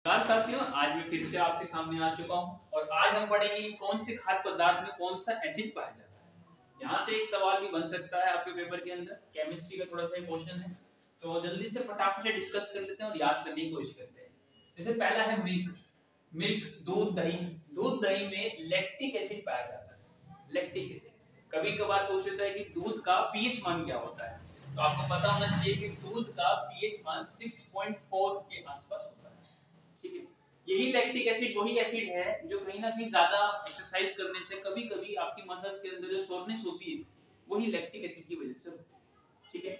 नमस्कार साथियों, आज मैं फिर से आपके सामने आ चुका हूं और आज हम पढ़ेंगे कौन से खाद्य पदार्थ में कौन सा एसिड पाया जाता है। यहाँ से एक सवाल भी बन सकता है आपके पेपर के अंदर, केमिस्ट्री का थोड़ा सा क्वेश्चन है, तो जल्दी से फटाफट से डिस्कस कर लेते हैं और याद करने की कोशिश करते हैं। जैसे पहला है मिल्क। मिल्क दूध दही। दूध दही में लैक्टिक एसिड पाया जाता है। लैक्टिक एसिड कभी कभार पूछ लेता है कि दूध का पीएच मान क्या होता है, तो आपको पता होना चाहिए कि दूध का पीएच मान 6.4 के आसपास होता है। ठीक है, यही लैक्टिक एसिड वही एसिड है जो कहीं ना कहीं ज्यादा एक्सरसाइज करने से कभी कभी आपकी मसल्स के अंदर जो सोरनेस होती है वही लैक्टिक एसिड की वजह से होती है। ठीक है,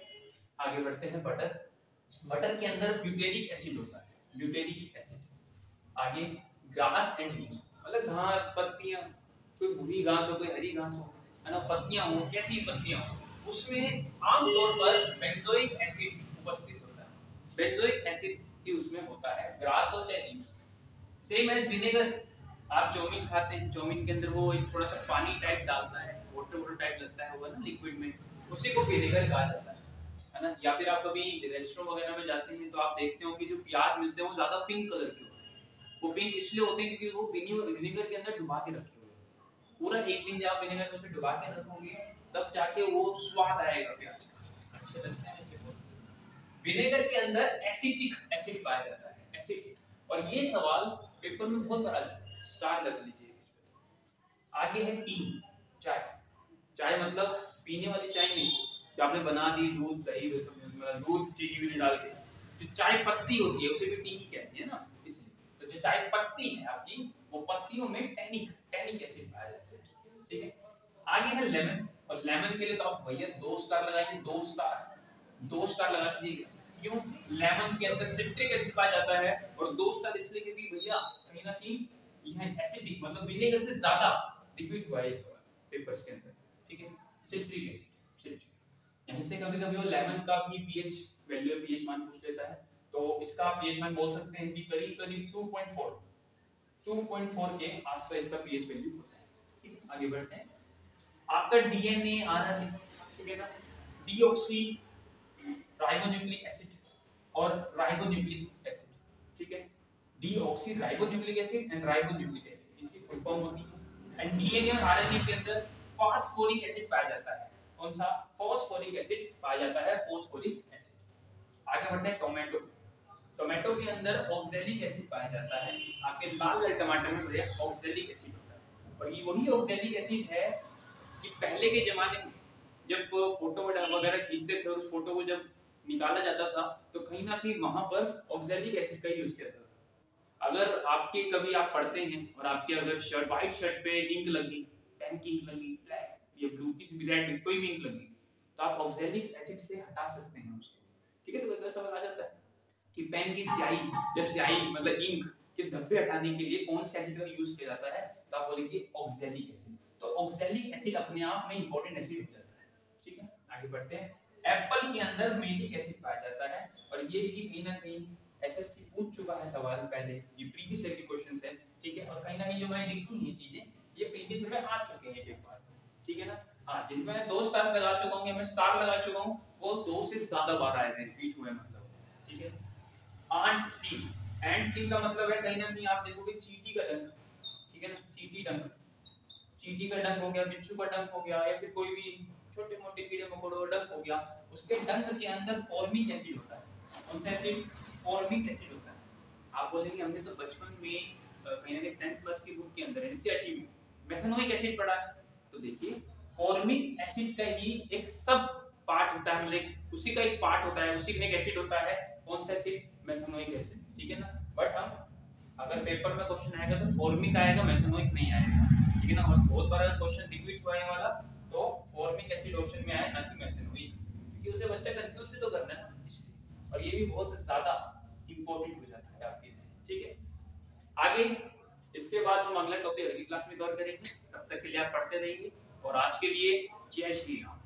आगे बढ़ते हैं। बटर। बटर के अंदर ब्यूटेरिक एसिड होता है। Butyric acid. आगे ग्रास एंड लीव्स, मतलब घास पत्तियां, कोई भूरी घास हो कोई हरी घास हो, है ना, पत्तियां हो, कैसी पत्तियां हो, उसमें आमतौर पर बेंजोइक एसिड उपस्थित होता है। बेंजोइक एसिड ही उसमें होता है, ग्रास हो चाहे लीव्स। Same as vinegar. आप चाउमीन खाते हैं, चाउमीन के अंदर वो एक थोड़ा सा पानी टाइप डालता है, वाटर वाटर टाइप लगता है वो ना लिक्विड में, उसी को विनेगर कहा जाता है ना। या फिर आप कभी रेस्टोरेंट वगैरह में जाते हैं तो आप देखते हो कि जो प्याज मिलते हैं वो ज्यादा पिंक कलर के होते हैं। वो पिंक इसलिए होते हैं क्योंकि वो विनेगर के अंदर डुबा के रखे हुए हैं। पूरा एक दिन जब आप विनेगर में उसे डुबा के रखोगे तब जाके वो स्वाद आएगा प्याज का, अच्छे लगते हैं ऐसे। विनेगर के अंदर एसिटिक एसिड पाया जाता है, एसिटिक। और ये सवाल पेपर में बहुत बार आ चुका है, स्टार लग लीजिए इस पे। आगे है टी, चाय। चाय मतलब पीने वाली चाय नहीं, जो आपने बना दी दूध दही दूध चीनी डाल के, जो चाय पत्ती होती है उसे भी टी ही कहते हैं ना, इसलिए। तो जो चाय पत्ती है आपकी, वो पत्तियों में टैनिक एसिड पाया जाता है। ठीक है, आगे है लेमन। और लेमन के लिए तो आप भैया 2 स्टार लगाइए, 2 स्टार लगा दीजिएगा। क्यों? लेमन के अंदर सिट्रिक एसिड पाया जाता है, और 2 स्टार इसलिए क्योंकि भैया कहीं ना कहीं यह एसिडिक मतलब विनेगर से ज्यादा रिपीट हुआ है इस पेपर्स के अंदर। ठीक है, सिट्रिक एसिड, सिट्रिक। यहीं से कभी-कभी वो लेमन का भी पीएच वैल्यू, पीएच मान पूछ लेता है, तो इसका पीएच मान बोल सकते हैं कि करीब-करीब 2.4 के आसपास इसका पीएच वैल्यू होता है। ठीक है, आगे बढ़ते हैं। आपका डीएनए आरएनए, ठीक है ना, डीऑक्सी राइबोन्यूक्लिक एसिड और राइबोन्यूक्लिक एसिड। ठीक है, deoxy ribonucleic acid and ribonucleic acid, इसकी फुल फॉर्म होती है। एंड डीएनए और आरएनए के अंदर फास्फोरिक एसिड पाया जाता है। कौन सा? फास्फोरिक एसिड पाया जाता है, फास्फोरिक एसिड। आगे बढ़ते हैं। टोमेटो। टोमेटो के अंदर ऑक्सैलिक एसिड पाया जाता है। आपके लाल टमाटर में भैया ऑक्सैलिक एसिड होता है, और ये वही ऑक्सैलिक एसिड है कि पहले के जमाने में जब फोटो वगैरह खींचते थे और उस फोटो को जब निकाला जाता था तो कहीं ना कहीं वहां पर ऑक्सैलिक एसिड का यूज किया जाता था। अगर आपके कभी आप पढ़ते हैं और आपके अगर शर्ट, व्हाइट शर्ट पे इंक लगी, पेन की इंक लगी, ब्लैक या ब्लू किसी भी रेड कोई भी इंक लगी, तो आप ऑक्सैलिक एसिड से हटा सकते हैं उसको। ठीक है, तो कोई सवाल आ जाता है कि पेन की स्याही या स्याही मतलब इंक के धब्बे हटाने के लिए कौन से एसिड का यूज किया जाता है, तो आप बोलेंगे ऑक्सैलिक एसिड। तो ऑक्सैलिक एसिड अपने आप में इंपॉर्टेंट एसिड हो जाता है। ठीक है, आगे बढ़ते हैं। एप्पल के अंदर मेलिक एसिड पाया जाता है, और ये भी कहीं ना कहीं एसएससी पूछ चुका है सवाल पहले, ये प्रीवियस ईयर के क्वेश्चंस है। ठीक है, और कहीं ना कहीं जो मैंने लिखी है चीजें ये प्रीवियस ईयर में आ चुके हैं एक बार। ठीक है ना, हां, जिनमें मैंने 2 स्टार्स लगा चुका हूं या मैं स्टार लगा चुका हूं वो 2 से ज्यादा बार आए थे, रिपीट हुए मतलब। ठीक है, आंट स्टीम। एंट स्टीम का मतलब है कहीं ना कहीं आप देखोगे चींटी का डंक। ठीक है ना, चींटी डंक, चींटी का डंक हो गया, बिच्छू का डंक हो गया, या फिर कोई भी छोटे मोटे कीड़े मकोड़ों का डंक हो गया, उसके डंक के अंदर फॉर्मिक एसिड होता है। कौन सा एसिड? फॉर्मिक एसिड होता है। आप बोलेंगे हमने तो बचपन में कहीं ना कहीं 10th क्लास की बुक के अंदर एनसीईआरटी में मेथनोइक एसिड पढ़ा है, तो देखिए फॉर्मिक एसिड का ही एक सब पार्ट होता है, मतलब उसी का एक पार्ट होता है, उसी में एक एसिड होता है। कौन सा एसिड? Methanoic acid. ठीक है ना, बट हम अगर पेपर में क्वेश्चन आएगा तो फॉर्मिक आएगा, मेथनोइक नहीं आएगा। ठीक है ना, और बहुत बार क्वेश्चन रिपीट हुआ है वाला तो फॉर्मिक एसिड ऑप्शन में आए ना कि मेथनोइक, क्योंकि उसे बच्चा कंफ्यूज भी तो करना है ना, इसलिए। और ये भी बहुत ज्यादा इंपॉर्टेंट हो जाता है आपके लिए। ठीक है, आगे इसके बाद हम अगला टॉपिक अगली क्लास में कवर करेंगे। तब तक के लिए आप पढ़ते रहिए, और आज के लिए जय श्री राम।